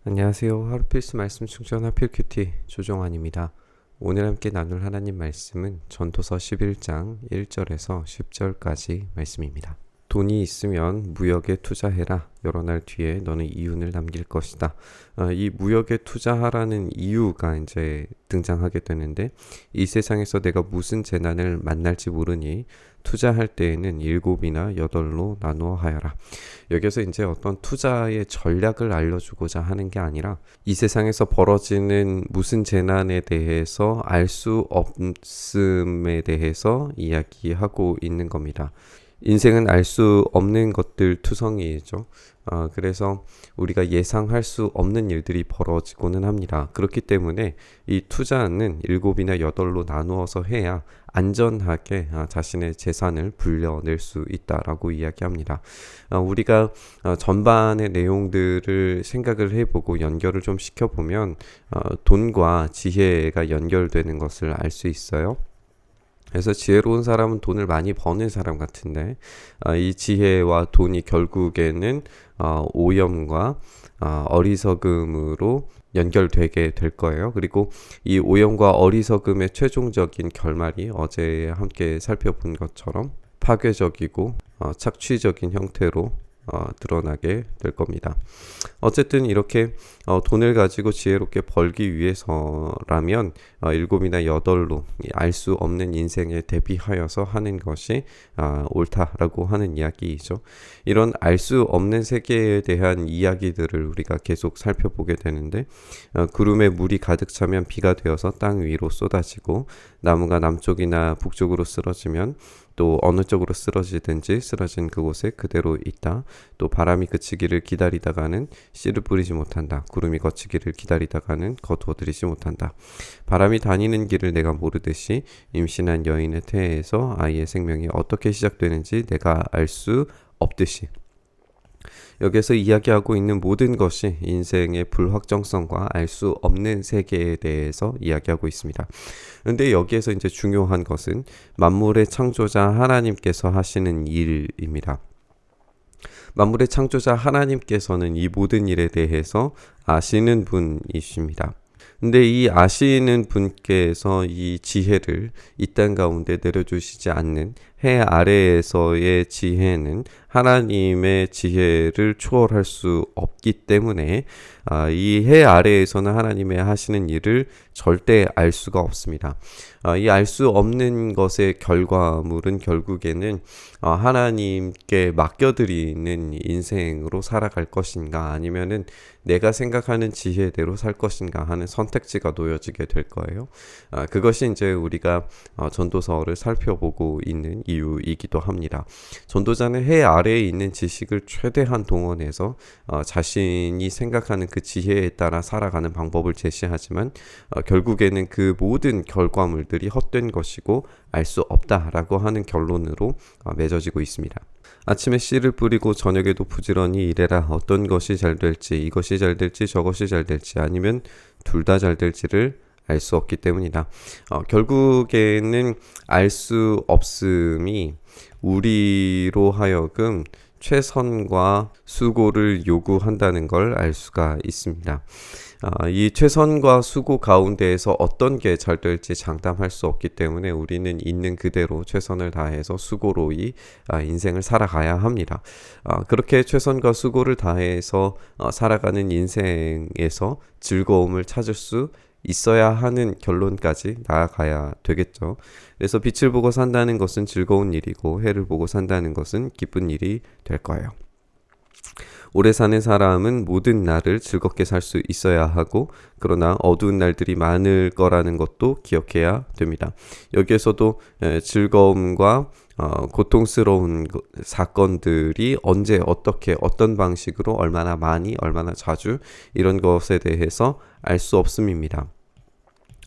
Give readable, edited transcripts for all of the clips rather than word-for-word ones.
안녕하세요. 하루 필수 말씀 충전 하필 큐티 조정환입니다. 오늘 함께 나눌 하나님 말씀은 전도서 11장 1절에서 10절까지 말씀입니다. 돈이 있으면 무역에 투자해라. 여러 날 뒤에 너는 이윤을 남길 것이다. 이 무역에 투자하라는 이유가 이제 등장하게 되는데, 이 세상에서 내가 무슨 재난을 만날지 모르니 투자할 때에는 7이나 8로 나누어 하여라. 여기서 이제 어떤 투자의 전략을 알려주고자 하는 게 아니라, 이 세상에서 벌어지는 무슨 재난에 대해서 알 수 없음에 대해서 이야기하고 있는 겁니다. 인생은 알 수 없는 것들 투성이죠. 그래서 우리가 예상할 수 없는 일들이 벌어지고는 합니다. 그렇기 때문에 이 투자는 7이나 8로 나누어서 해야 안전하게 자신의 재산을 불려낼 수 있다라고 이야기합니다. 우리가 전반의 내용들을 생각을 해보고 연결을 좀 시켜보면 돈과 지혜가 연결되는 것을 알 수 있어요. 그래서 지혜로운 사람은 돈을 많이 버는 사람 같은데, 이 지혜와 돈이 결국에는 오염과 어리석음으로 연결되게 될 거예요. 그리고 이 오염과 어리석음의 최종적인 결말이 어제 함께 살펴본 것처럼 파괴적이고 착취적인 형태로 드러나게 될 겁니다. 어쨌든 이렇게 돈을 가지고 지혜롭게 벌기 위해서라면 7이나 8로 알 수 없는 인생에 대비하여서 하는 것이 옳다라고 하는 이야기이죠. 이런 알 수 없는 세계에 대한 이야기들을 우리가 계속 살펴보게 되는데, 구름에 물이 가득 차면 비가 되어서 땅 위로 쏟아지고, 나무가 남쪽이나 북쪽으로 쓰러지면 또 어느 쪽으로 쓰러지든지 쓰러진 그곳에 그대로 있다. 또 바람이 그치기를 기다리다가는 씨를 뿌리지 못한다. 구름이 거치기를 기다리다가는 거두어들이지 못한다. 바람이 다니는 길을 내가 모르듯이 임신한 여인의 태에서 아이의 생명이 어떻게 시작되는지 내가 알 수 없듯이, 여기서 이야기하고 있는 모든 것이 인생의 불확정성과 알 수 없는 세계에 대해서 이야기하고 있습니다. 그런데 여기에서 이제 중요한 것은 만물의 창조자 하나님께서 하시는 일입니다. 만물의 창조자 하나님께서는 이 모든 일에 대해서 아시는 분이십니다. 근데 이 아시는 분께서 이 지혜를 이 땅 가운데 내려주시지 않는 해 아래에서의 지혜는 하나님의 지혜를 초월할 수 없기 때문에 이 해 아래에서는 하나님의 하시는 일을 절대 알 수가 없습니다. 이 알 수 없는 것의 결과물은 결국에는 하나님께 맡겨드리는 인생으로 살아갈 것인가, 아니면은 내가 생각하는 지혜대로 살 것인가 하는 선택지가 놓여지게 될 거예요. 그것이 이제 우리가 전도서를 살펴보고 있는 이유이기도 합니다. 전도자는 해 아래에 있는 지식을 최대한 동원해서 자신이 생각하는 그 지혜에 따라 살아가는 방법을 제시하지만, 결국에는 그 모든 결과물들이 헛된 것이고 알 수 없다라고 하는 결론으로 맺어지고 있습니다. 아침에 씨를 뿌리고 저녁에도 부지런히 일해라. 어떤 것이 잘 될지, 이것이 잘 될지 저것이 잘 될지, 아니면 둘 다 잘 될지를 알 수 없기 때문이다. 결국에는 알 수 없음이 우리로 하여금 최선과 수고를 요구한다는 걸 알 수가 있습니다. 이 최선과 수고 가운데에서 어떤 게 잘 될지 장담할 수 없기 때문에 우리는 있는 그대로 최선을 다해서 수고로이 인생을 살아가야 합니다. 그렇게 최선과 수고를 다해서 살아가는 인생에서 즐거움을 찾을 수 있어야 하는 결론까지 나아가야 되겠죠. 그래서 빛을 보고 산다는 것은 즐거운 일이고, 해를 보고 산다는 것은 기쁜 일이 될 거예요. 오래 사는 사람은 모든 날을 즐겁게 살 수 있어야 하고, 그러나 어두운 날들이 많을 거라는 것도 기억해야 됩니다. 여기에서도 즐거움과 고통스러운 사건들이 언제 어떻게 어떤 방식으로 얼마나 많이 얼마나 자주, 이런 것에 대해서 알 수 없음입니다.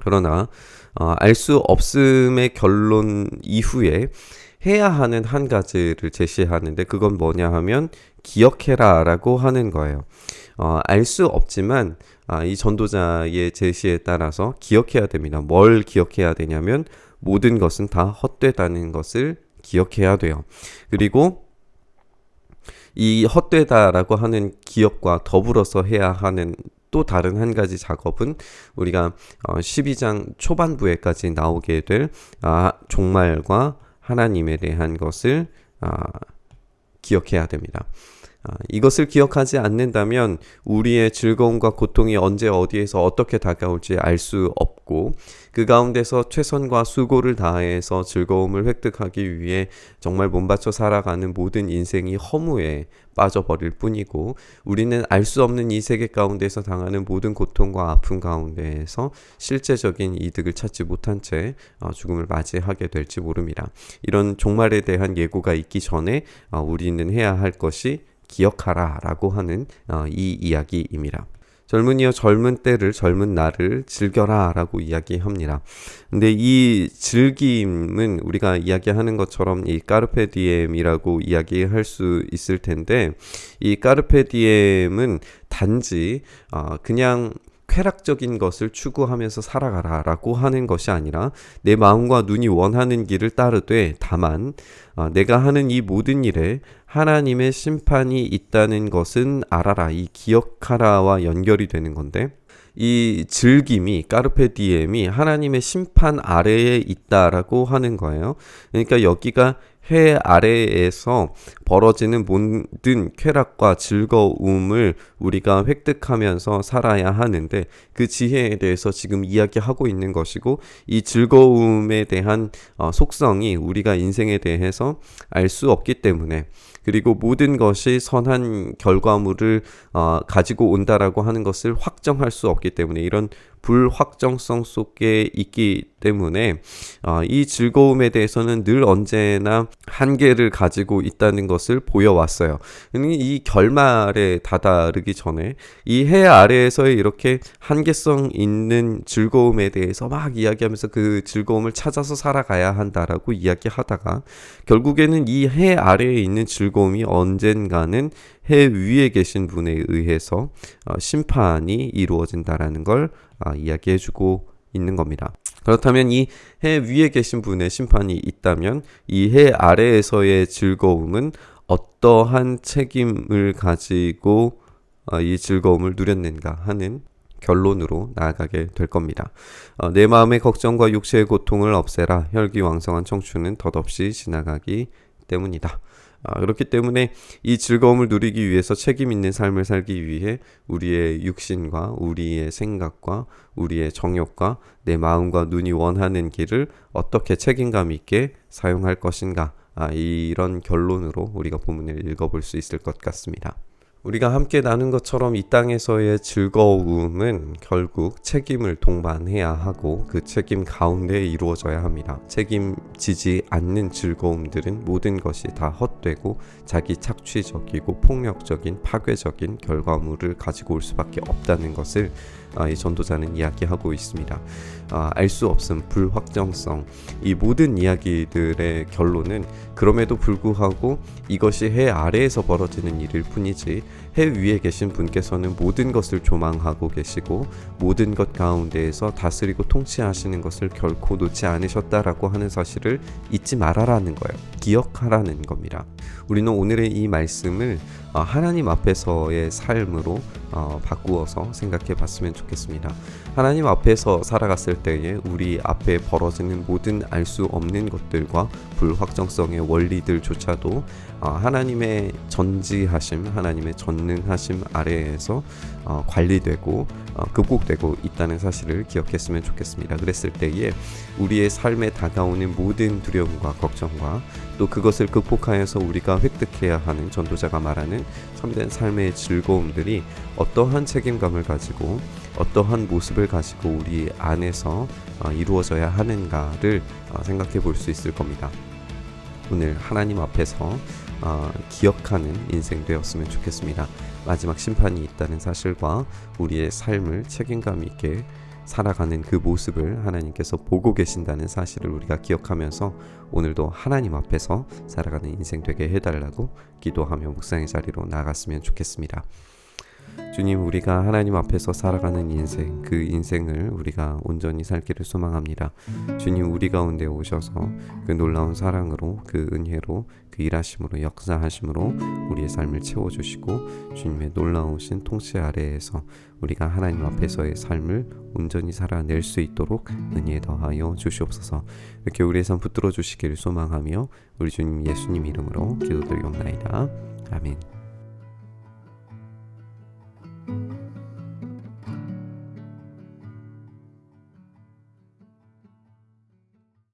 그러나 알 수 없음의 결론 이후에 해야 하는 한 가지를 제시하는데, 그건 뭐냐 하면 기억해라 라고 하는 거예요. 알 수 없지만 이 전도자의 제시에 따라서 기억해야 됩니다. 뭘 기억해야 되냐면 모든 것은 다 헛되다는 것을 기억해야 돼요. 그리고 이 헛되다라고 하는 기억과 더불어서 해야 하는 또 다른 한 가지 작업은 우리가 12장 초반부에까지 나오게 될 종말과 하나님에 대한 것을 기억해야 됩니다. 이것을 기억하지 않는다면 우리의 즐거움과 고통이 언제 어디에서 어떻게 다가올지 알 수 없고 그 가운데서 최선과 수고를 다해서 즐거움을 획득하기 위해 정말 몸바쳐 살아가는 모든 인생이 허무에 빠져버릴 뿐이고 우리는 알 수 없는 이 세계 가운데서 당하는 모든 고통과 아픔 가운데에서 실제적인 이득을 찾지 못한 채 죽음을 맞이하게 될지 모릅니다. 이런 종말에 대한 예고가 있기 전에 우리는 해야 할 것이 기억하라 라고 하는 이 이야기입니다. 젊은이여 젊은 때를 젊은 날을 즐겨라 라고 이야기합니다. 근데 이 즐김은 우리가 이야기하는 것처럼 이 까르페 디엠이라고 이야기할 수 있을 텐데 이 까르페 디엠은 단지 그냥 쾌락적인 것을 추구하면서 살아가라 라고 하는 것이 아니라 내 마음과 눈이 원하는 길을 따르되 다만 내가 하는 이 모든 일에 하나님의 심판이 있다는 것은 알아라. 이 기억하라와 연결이 되는 건데 이 즐김이 까르페 디엠이 하나님의 심판 아래에 있다라고 하는 거예요. 그러니까 여기가 해 아래에서 벌어지는 모든 쾌락과 즐거움을 우리가 획득하면서 살아야 하는데 그 지혜에 대해서 지금 이야기하고 있는 것이고 이 즐거움에 대한 속성이 우리가 인생에 대해서 알 수 없기 때문에 그리고 모든 것이 선한 결과물을 가지고 온다라고 하는 것을 확정할 수 없기 때문에 이런 불확정성 속에 있기 때문에 이 즐거움에 대해서는 늘 언제나 한계를 가지고 있다는 것을 보여왔어요. 이 결말에 다다르기 전에 이 해 아래에서의 이렇게 한계성 있는 즐거움에 대해서 막 이야기하면서 그 즐거움을 찾아서 살아가야 한다라고 이야기하다가 결국에는 이 해 아래에 있는 즐거움이 언젠가는 해 위에 계신 분에 의해서 심판이 이루어진다라는 걸 이야기해주고 있는 겁니다. 그렇다면 이 해 위에 계신 분의 심판이 있다면 이 해 아래에서의 즐거움은 어떠한 책임을 가지고 이 즐거움을 누렸는가 하는 결론으로 나아가게 될 겁니다. 내 마음의 걱정과 육체의 고통을 없애라. 혈기왕성한 청춘은 덧없이 지나가기 때문이다. 그렇기 때문에 이 즐거움을 누리기 위해서 책임 있는 삶을 살기 위해 우리의 육신과 우리의 생각과 우리의 정욕과 내 마음과 눈이 원하는 길을 어떻게 책임감 있게 사용할 것인가 이런 결론으로 우리가 본문을 읽어볼 수 있을 것 같습니다. 우리가 함께 나눈 것처럼 이 땅에서의 즐거움은 결국 책임을 동반해야 하고 그 책임 가운데 이루어져야 합니다. 책임지지 않는 즐거움들은 모든 것이 다 헛되고 자기 착취적이고 폭력적인 파괴적인 결과물을 가지고 올 수밖에 없다는 것을 이 전도자는 이야기하고 있습니다. 알 수 없음, 불확정성, 이 모든 이야기들의 결론은 그럼에도 불구하고 이것이 해 아래에서 벌어지는 일일 뿐이지 해 위에 계신 분께서는 모든 것을 조망하고 계시고 모든 것 가운데에서 다스리고 통치하시는 것을 결코 놓지 않으셨다라고 하는 사실을 잊지 말아라는 거예요. 기억하라는 겁니다. 우리는 오늘의 이 말씀을 하나님 앞에서의 삶으로 바꾸어서 생각해 봤으면 좋겠습니다. 하나님 앞에서 살아갔을 때에 우리 앞에 벌어지는 모든 알 수 없는 것들과 불확정성의 원리들조차도 하나님의 전지하심, 하나님의 전능하심 아래에서 관리되고 극복되고 있다는 사실을 기억했으면 좋겠습니다. 그랬을 때에 우리의 삶에 다가오는 모든 두려움과 걱정과 또 그것을 극복하여서 우리가 획득해야 하는 전도자가 말하는 참된 삶의 즐거움들이 어떠한 책임감을 가지고 어떠한 모습을 가지고 우리 안에서 이루어져야 하는가를 생각해 볼 수 있을 겁니다. 오늘 하나님 앞에서 기억하는 인생 되었으면 좋겠습니다. 마지막 심판이 있다는 사실과 우리의 삶을 책임감 있게 살아가는 그 모습을 하나님께서 보고 계신다는 사실을 우리가 기억하면서 오늘도 하나님 앞에서 살아가는 인생 되게 해달라고 기도하며 묵상의 자리로 나아갔으면 좋겠습니다. 주님, 우리가 하나님 앞에서 살아가는 인생, 그 인생을 우리가 온전히 살기를 소망합니다. 주님, 우리 가운데 오셔서 그 놀라운 사랑으로, 그 은혜로, 그 일하심으로, 역사하심으로 우리의 삶을 채워주시고, 주님의 놀라우신 통치 아래에서 우리가 하나님 앞에서의 삶을 온전히 살아낼 수 있도록 은혜 더하여 주시옵소서. 이렇게 우리의 삶 붙들어 주시기를 소망하며 우리 주님 예수님 이름으로 기도드리옵나이다. 아멘.